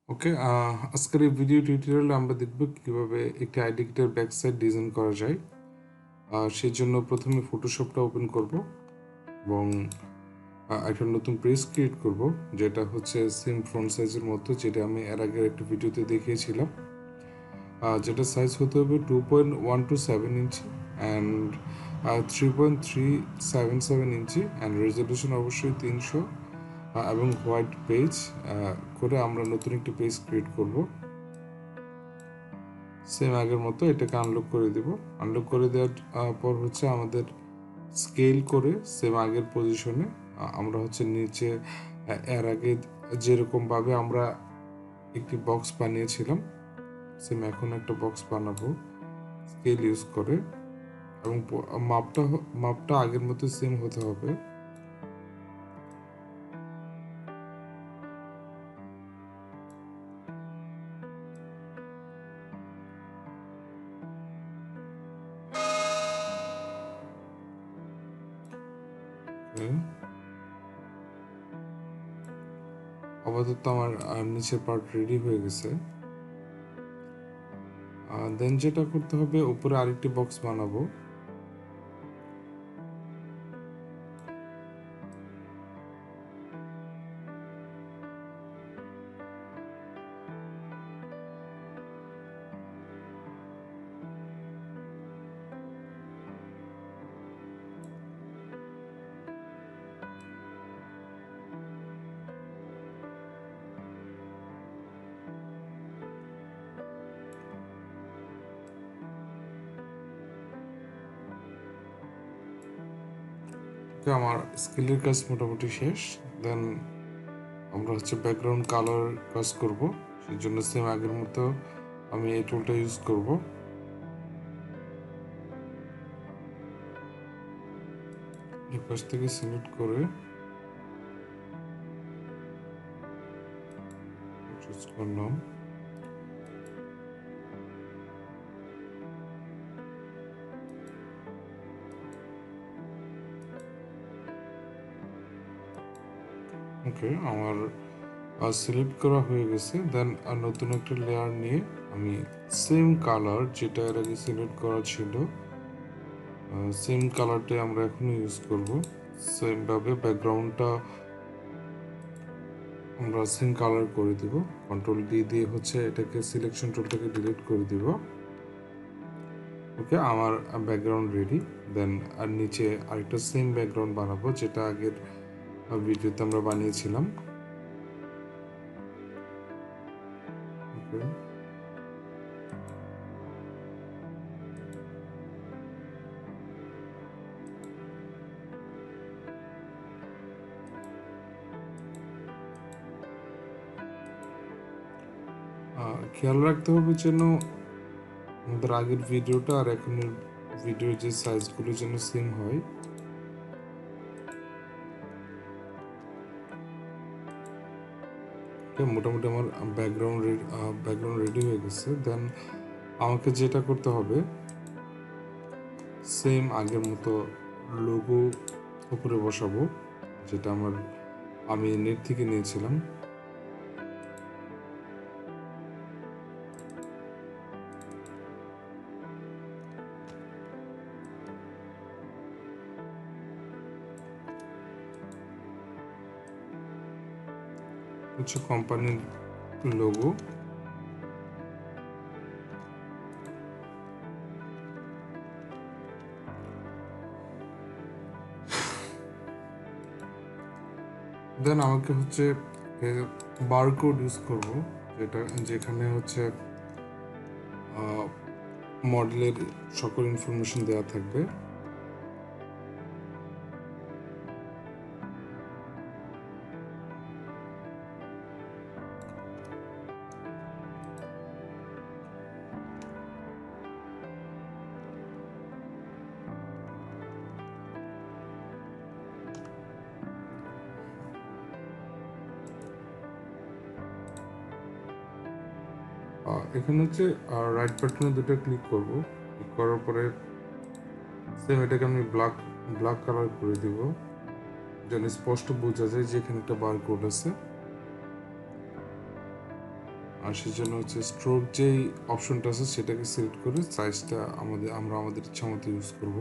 ওকে, আজকের এই ভিডিও টিউটোরিয়ালে আমরা দেখব কিভাবে একটি আইডি কিটের ব্যাক সাইড ডিজাইন করা যায়। সেই জন্য প্রথমে ফটোশপটা ওপেন করব এবং একটা নতুন পেজ ক্রিয়েট করব, যেটা হচ্ছে সেম ফ্রন্ট সাইজের মতো, যেটা আমি এর আগের একটা ভিডিওতে দেখিয়েছিলাম। যেটা সাইজ হতে হবে 2.127 ইঞ্চি অ্যান্ড 3.377 ইঞ্চি অ্যান্ড রেজলিউশন অবশ্যই 300 এবং হোয়াইট পেজ করে আমরা নতুন একটি পেজ ক্রিয়েট করব। সেম আগের মতো এটাকে আনলক করে দিব। আনলক করে দেওয়ার পর হচ্ছে আমাদের স্কেল করে সেম আগের পজিশনে আমরা হচ্ছে নিচে এর আগে যেরকমভাবে আমরা একটি বক্স বানিয়েছিলাম, সেম এখন একটা বক্স বানাবো স্কেল ইউজ করে, এবং মাপটা আগের মতো সেম হতে হবে। আপাতত আমার নিচের পার্ট রেডি হয়ে গেছে। দেন যেটা করতে হবে, উপরে আরেকটি বক্স বানাবো। আমার স্কেলের কাজ মোটামুটি শেষ। দেন আমরা হচ্ছে ব্যাকগ্রাউন্ড কালার কাজ করব। সেই জন্য সেম আগের মতো আমি এই টুলটা ইউজ করব। এই পাশ থেকে সিলেক্ট করে চুজ করলাম। ওকে, আমার সিলেক্ট করা হয়ে গেছে। দেন নতুন একটা লেয়ার নিয়ে আমি সেম কালার যেটা এর আগে সিলেক্ট করা ছিল, সেম কালারটাই আমরা এখন ইউজ করব। সেমভাবে ব্যাকগ্রাউন্ডটা আমরা সেম কালার করে দিব। কন্ট্রোল ডি দিয়ে হচ্ছে এটাকে সিলেকশন টুলটাকে ডিলিট করে দিব। ওকে, আমার ব্যাকগ্রাউন্ড রেডি। দেন আর নিচে আরেকটা সেম ব্যাকগ্রাউন্ড বানাবো, যেটা আগের ভিডিওতে আমরা বানিয়েছিলাম। ওকে, খেয়াল রাখতে হবে যেন আমাদের আগের ভিডিওটা আর এখনের ভিডিওর যে সাইজগুলো যেন সেম হয়। মোটামুটি আমার ব্যাকগ্রাউন্ড রেডি হয়ে গেছে। দেন আমাকে যেটা করতে হবে, সেম আগের মতো লোগো উপরে বসাবো, যেটা আমি নেট থেকে নিয়েছিলাম। হচ্ছে কোম্পানির লোগো। দেন আমাকে হচ্ছে বারকোড ইউজ করব, যেখানে হচ্ছে মডেলের সকল ইনফরমেশন দেওয়া থাকবে। এখানে হচ্ছে রাইট বাটনে দুটো ক্লিক করব। ক্লিক করার পরে সেম এটাকে আমি ব্ল্যাক কালার করে দিব, যেন স্পষ্ট বোঝা যায় যে এখানে একটা বারকোড আছে। আর সেজন্য হচ্ছে স্ট্রোক যেই অপশনটা আছে সেটাকে সিলেক্ট করে সাইজটা আমরা আমাদের ইচ্ছা মতো ইউজ করব।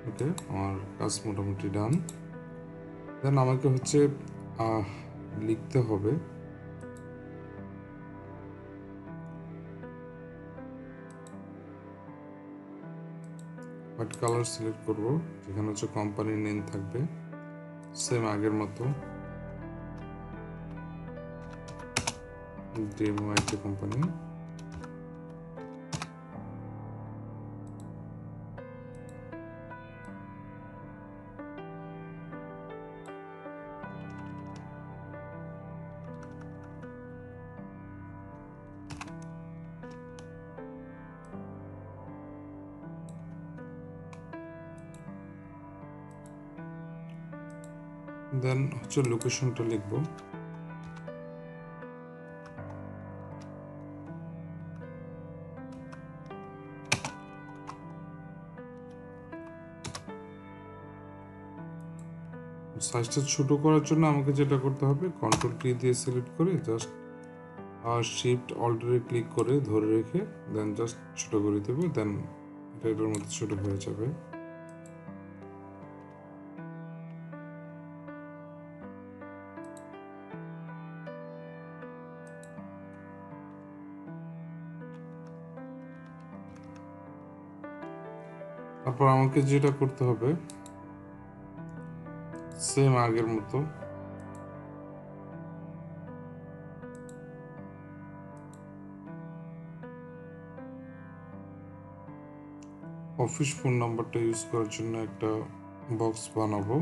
ওকে, আমার কাজ মোটামুটি ডান। দেন আমাকে হচ্ছে লিখতে হবে হোয়াইট কালার সিলেক্ট করব, যেখানে হচ্ছে কোম্পানির নেম থাকবে সেম আগের মতো, ডেমো আইটি কোম্পানি। দেন হচ্ছে লোকেশনটা লিখব, সাইজটা ছোট করার জন্য আমাকে যেটা করতে হবে কন্ট্রোল কি দিয়ে সিলেক্ট করে জাস্ট শিফট অল্টারে ক্লিক করে ধরে রেখে দেন জাস্ট ছোট করে দেবো, দেন এটা এটার মধ্যে ছোট হয়ে যাবে। তারপর আমাকে যেটা করতে হবে সেম আগের মতো অফিস ফোন নাম্বারটা ইউজ করার জন্য একটা বক্স বানাবো।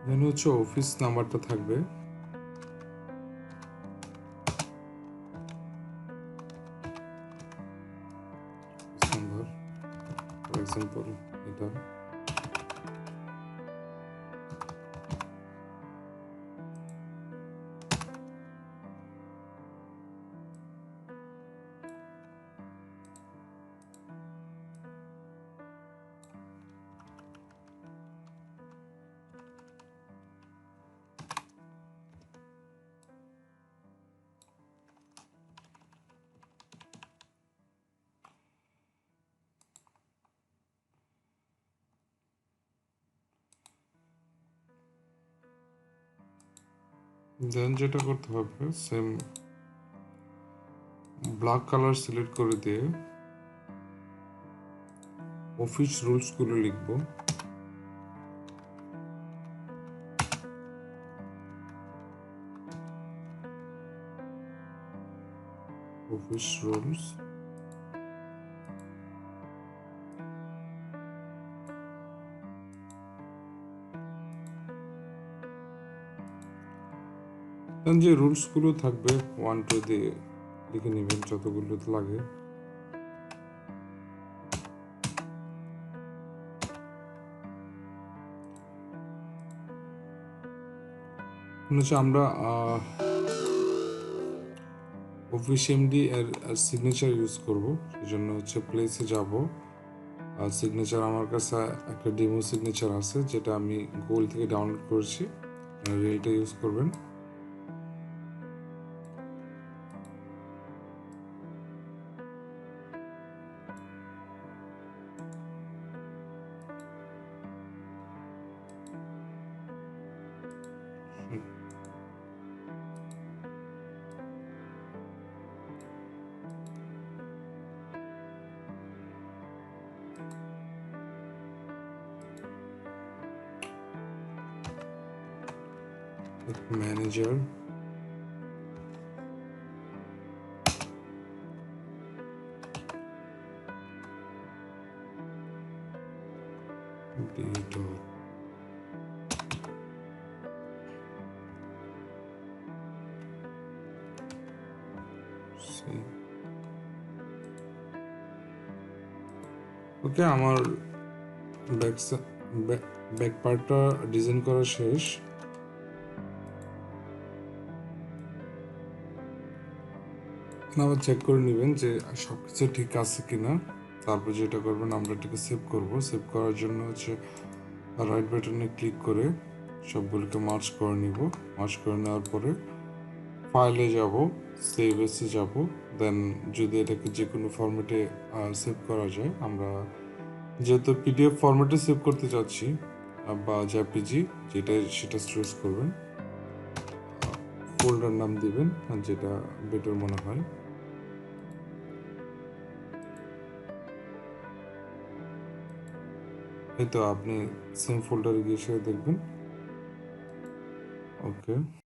এখানে হচ্ছে অফিস নাম্বারটা থাকবে, নাম্বার ফর এক্সাম্পল এটা। দেন যেটা করতে হবে সেম ব্ল্যাক কালার সিলেক্ট করে দিয়ে অফিস রুলসগুলো লিখবো। অফিস রুলস, দেন যে রুলসগুলো থাকবে 1 2 দিয়ে লিখে নেবেন যতগুলো লাগে। হচ্ছে আমরা অফিস এমডি এর সিগনেচার ইউজ করব, সেই জন্য হচ্ছে প্লেসে যাব। আর সিগনেচার আমার কাছে একটা ডেমো সিগনেচার আছে যেটা আমি গুগল থেকে ডাউনলোড করেছি, রিয়েলটা ইউজ করবেন। ম্যানেজার, ওকে আমার ব্যাক পার্টটা ডিজাইন করা শেষ। আবার চেক করে নেবেন যে সব কিছু ঠিক আছে কিনা। তারপর যেটা করবেন, আমরা এটাকে সেভ করব। সেভ করার জন্য হচ্ছে রাইট বাটনে ক্লিক করে সবগুলোকে মার্জ করে নিব। মার্জ করে নেওয়ার পরে ফাইলে যাব, সেভ এসে যাব। দেন যদি এটাকে যে কোনো ফরম্যাটে সেভ করা যায়, আমরা যেহেতু পিডিএফ ফরম্যাটে সেভ করতে চাচ্ছি বা জেপিজি, যেটা সেটা চুজ করবেন। ফোল্ডার নাম দিবেন যেটা বেটার মনে হয়। এই তো আপনি সেম ফোল্ডারে গিয়ে সেটা দেখবেন। ওকে।